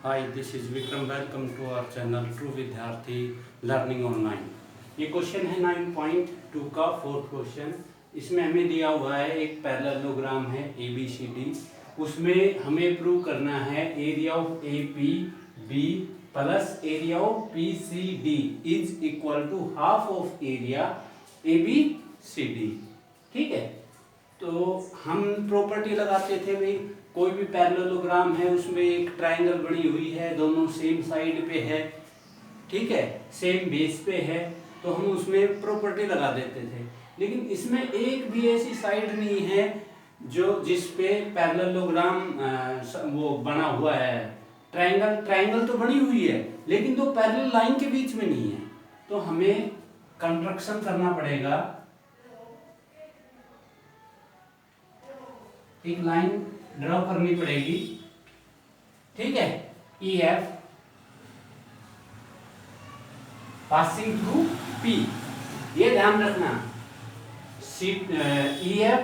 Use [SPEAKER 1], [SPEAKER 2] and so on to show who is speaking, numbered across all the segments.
[SPEAKER 1] Hi, this is Vikram. Welcome to our channel True Vidyarthi Learning Online. ये question है 9.2 का fourth question. इसमें हमें दिया हुआ है एक पैरेललोग्राम है ABCD। उसमें हमें प्रूव करना है area of APB plus area of PCD is equal to half of area ABCD। ठीक है, तो हम प्रॉपर्टी लगाते थे भाई, कोई भी पैरेललोग्राम है उसमें एक ट्रायंगल बनी हुई है, दोनों सेम साइड पे है, ठीक है, सेम बेस पे है, तो हम उसमें प्रॉपर्टी लगा देते थे। लेकिन इसमें एक भी ऐसी साइड नहीं है जो जिस पे पैरेललोग्राम वो बना हुआ है। ट्रायंगल तो बनी हुई है लेकिन दो पैरेलल लाइन के बीच में नहीं है, तो हमें कंस्ट्रक्शन करना पड़ेगा। एक लाइन ड्रॉ करनी पड़ेगी, ठीक है, EF पासिंग थ्रू P। ये ध्यान रखना, EF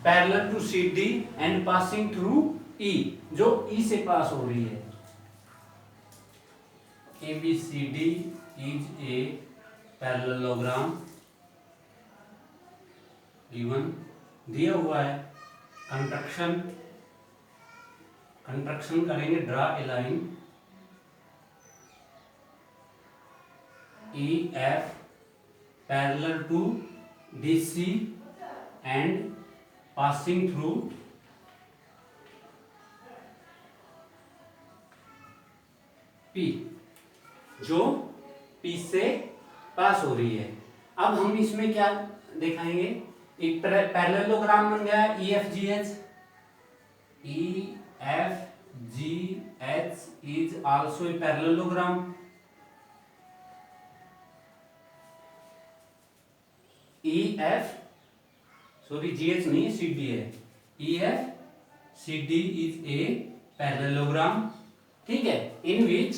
[SPEAKER 1] parallel to CD and passing through E, जो E से पास हो रही है। ABCD is a parallelogram given, दिया हुआ है। कंस्ट्रक्शन करेंगे, draw a line EF parallel to DC and passing through P, जो P से पास हो रही है। अब हम इसमें क्या दिखाएंगे, एक पैरेललोग्राम बन गया EFGH। EFGH is also a parallelogram. GH नहीं, CD है। EFCD is a parallelogram, ठीक है, in which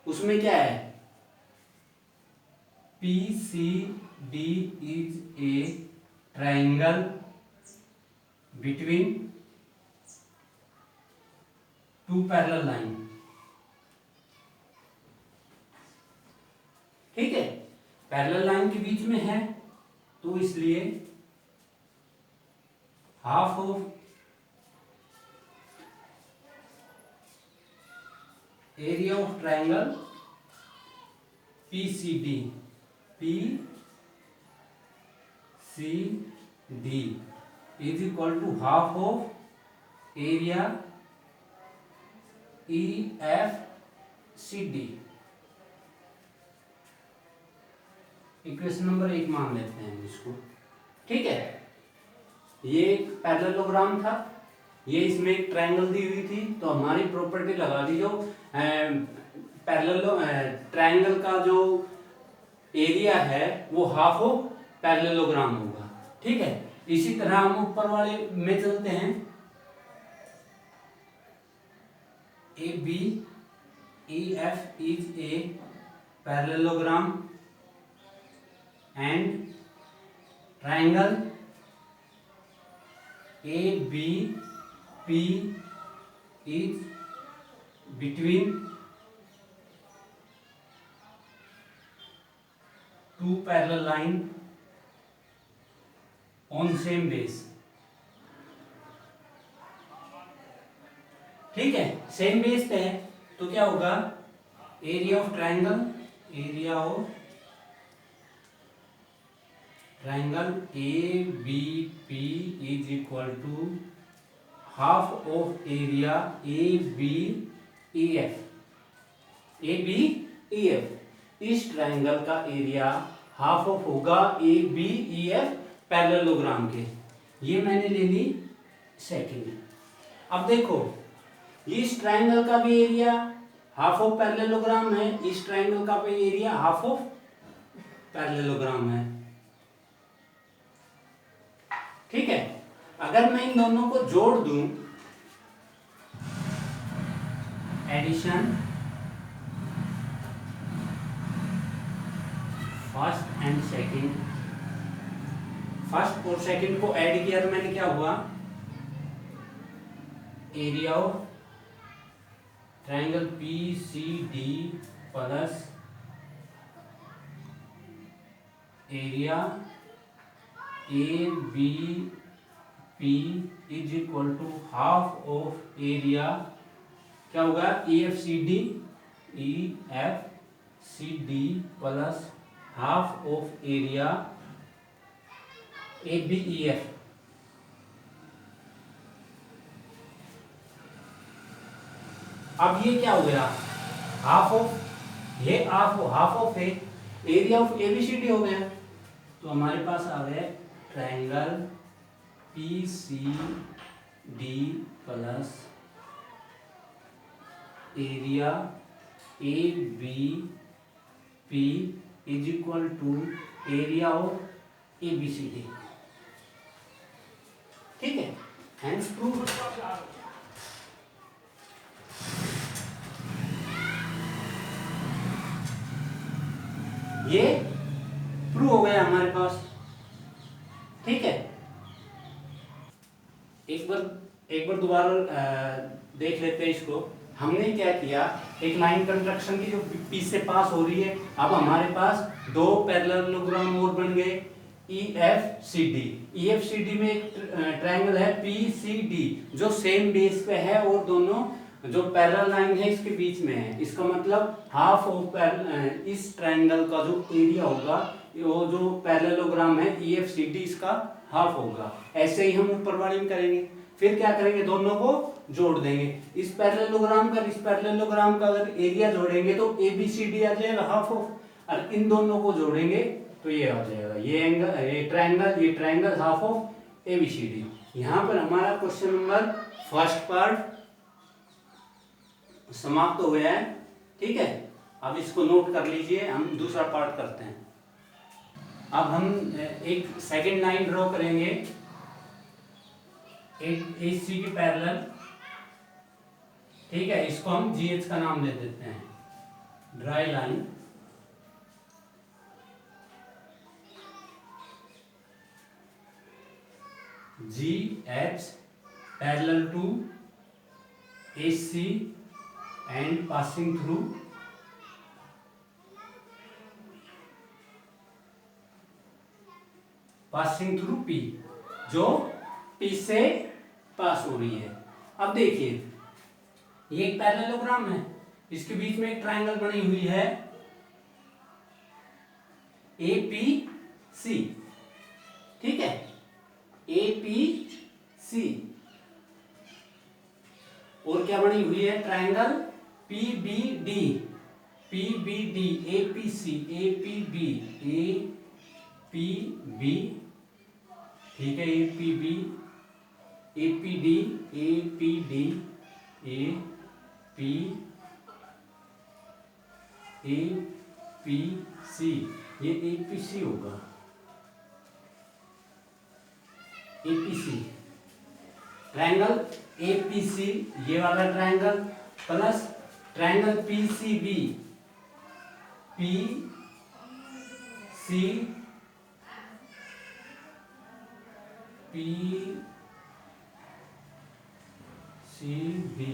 [SPEAKER 1] उसमें क्या है, PCD is a triangle between two parallel line, ठीक है, पैरेलल लाइन के बीच में है, तो इसलिए half of area of triangle PCD is equal to half of area EFCD। Equation number 1 मान लेते हैं इसको, ठीक है। ये एक पैरेललोग्राम था, ये इसमें एक ट्रायंगल दी हुई थी, तो हमारी प्रॉपर्टी लगा दी, जो ट्रायंगल का जो एरिया है वो हाफ ऑफ पैरेललोग्राम होगा, ठीक है। इसी तरह हम ऊपर वाले में चलते हैं। ABEF is a parallelogram and triangle ABP is between two parallel line on same base, ठीक है, सेम बेस पे है, तो क्या होगा, area of triangle ABP is equal to half of area ABEF। इस ट्रायंगल का एरिया हाफ ऑफ होगा ABEF पैरेललोग्राम के। ये मैंने ले ली सेकंड। अब देखो, इस ट्रायंगल का भी एरिया हाफ ऑफ पैरेललोग्राम है, इस ट्रायंगल का भी एरिया हाफ ऑफ पैरेललोग्राम है, ठीक है। अगर मैं इन दोनों को जोड़ दूं, addition first and second, first और सेकंड को ऐड किया तो मैंने क्या हुआ, area of triangle P C D plus area A B P is equal to half of area, क्या होगा, E F C D plus half of area A B E F. अब ये क्या हो गया, हाफ ऑफ, ये half of है area of A B C D हो गया। तो हमारे पास आ गया triangle P C D plus area A B P is equal to area of A B C D. ठीक है, हैंस प्रूव। ये प्रूव हो गया हमारे पास। ठीक है, एक बार दोबारा देख लेते हैं इसको। हमने क्या किया, एक लाइन कंस्ट्रक्शन की जो पी से पास हो रही है, अब हमारे पास दो पैरेललोग्राम और बन गए, ई एफ सी डी में एक ट्रायंगल है पी सी डी जो सेम बेस पे है और दोनों जो पैरेलल लाइन है इसके बीच में है। इसका मतलब हाफ ऑफ इस ट्रायंगल का जो एरिया होगा, वो जो पैरेललोग्राम है ई एफ सी डी, इसका हाफ होगा। ऐसे ही हम ऊपर वाली में करेंगे। फिर क्या करेंगे, दोनों को जोड़ देंगे। इस पैरेललोग्राम का इस पैरेललोग्राम का अगर एरिया जोड़ेंगे तो ए बी सी डी आ जाएगा हाफ ऑफ, और इन दोनों को जोड़ेंगे तो ये आ जाएगा, ये एंगल, ये triangle half of A B C D. यहाँ पर हमारा क्वेश्चन नंबर फर्स्ट पार्ट समाप्त हो गया है। ठीक है, अब इसको नोट कर लीजिए, हम दूसरा पार्ट करते हैं। अब हम एक सेकंड लाइन ड्रॉ करेंगे एक एसी के पैरेलल। ठीक है, इसको हम जीएच का नाम दे देते हैं, draw line. G H parallel to AC and passing through P, जो पी से पास हो रही है। अब देखिए, ये एक पैरेललोग्राम है, इसके बीच में एक ट्रायंगल बनी हुई है ए पी सी। ठीक है, ए पी सी, और क्या बनी हुई है, triangle P B D, A P C, A P B, ठीक है, A P B, A P D, A P D, A P C, ये ए पी सी होगा, A P C triangle A P C, ये वाला triangle plus triangle P C B, P C P C B,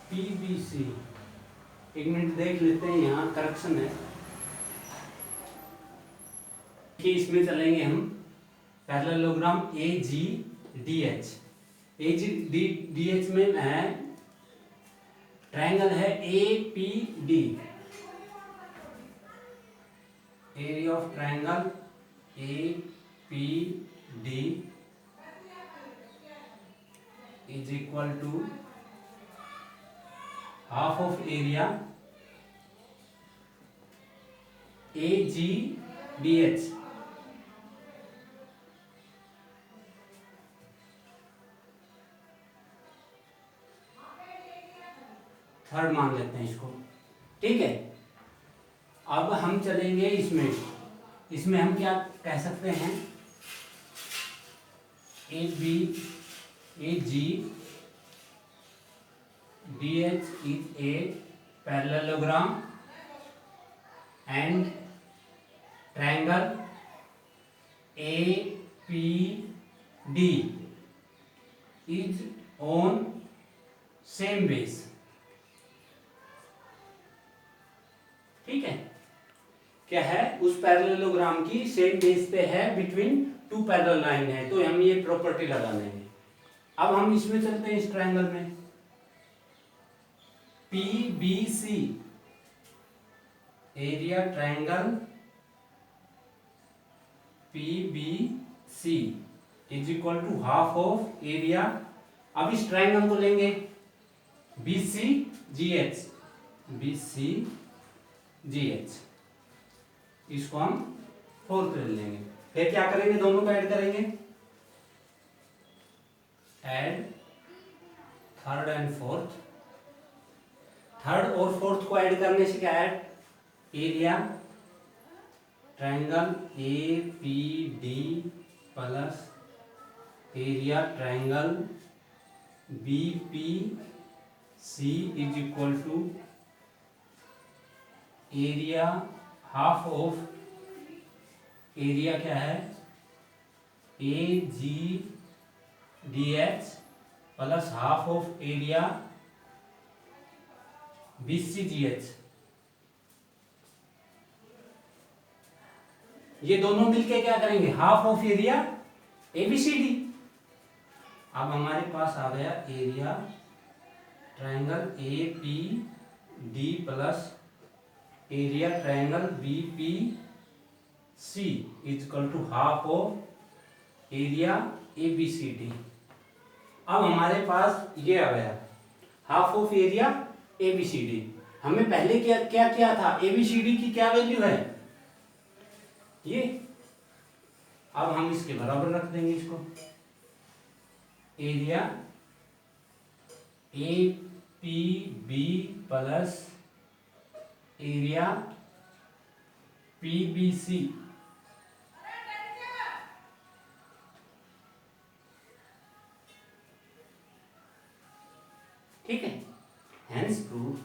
[SPEAKER 1] P B C. एक minute देख लेते हैं, यहाँ correction है कि इसमें चलेंगे हम parallelogram A G D H. A G D H में है ट्रायंगल है A P D, area of triangle A P D is equal to half of area A G D H. Third मान लेते हैं इसको। ठीक है, अब हम चलेंगे इसमें हम क्या कह सकते हैं, A G D H is a parallelogram and triangle APD is on same base। ठीक है, क्या है, उस पैरेललोग्राम की सेम बेस पे है, बिटवीन टू पैरेलल लाइन है, तो हम ये प्रॉपर्टी लगा लेंगे। अब हम इसमें चलते हैं, इस ट्रायंगल में PBC area triangle PBC is equal to half of area. अब इस ट्रायंगल को लेंगे BCGH, इसको हम फोर्थ ले लेंगे। फिर क्या करेंगे, दोनों को ऐड करेंगे, add third and fourth. Third और फोर्थ को ऐड करने से क्या है, area triangle APD plus area triangle BPC is equal to area half of area क्या है, AGDH plus half of area BCGH। ये दोनों मिलके क्या करेंगे, हाफ ऑफ एरिया ABCD। अब हमारे पास आ गया area triangle APD plus area triangle BPC is equal to half of area ABCD। अब हमारे पास ये आ गया हाफ ऑफ एरिया ABCD। हमें पहले क्या क्या किया था, ABCD की क्या वैल्यू है ये, अब हम इसके बराबर रख देंगे इसको, area APB plus area PBC। ठीक है, हेंस प्रूव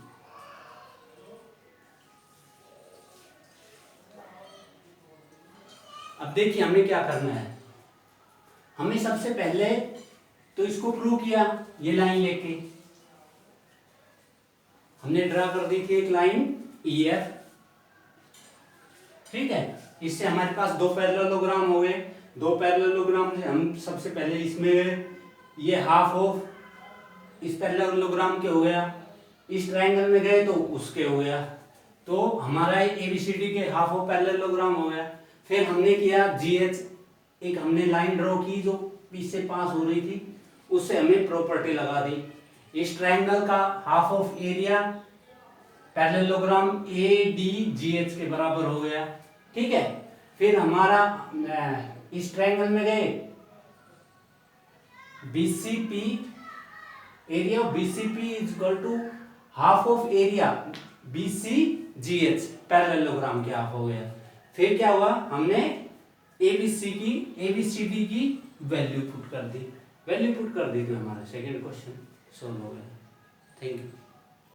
[SPEAKER 1] अब देखिए हमें क्या करना है, हमें सबसे पहले तो इसको प्रूव किया, ये लाइन लेके हमने ड्रा कर दी थी एक लाइन EF। ठीक है, इससे हमारे पास दो पैरेललोग्राम हो गए। दो पैरेललोग्राम से हम सबसे पहले इसमें ये हाफ ऑफ इस पैरेललोग्राम के हो गया, इस ट्रायंगल में गए तो उसके हो गया, तो हमारा ABCD के हाफ ऑफ पैरेललोग्राम हो गया। फिर हमने किया GH, एक हमने लाइन ड्रॉ की जो P से पास हो रही थी, उससे हमने प्रॉपर्टी लगा दी। इस ट्रायंगल का half of area parallelogram ADGH के बराबर हो गया। ठीक है, फिर हमारा इस ट्रायंगल में गए BCP, area of BCP is equal to half of area BCGH, parallelogram के हाफ हो गया। फिर क्या हुआ, हमने ABCD की वैल्यू पुट कर दी, तो हमारा सेकंड क्वेश्चन सोल्व हो गया। Thank you.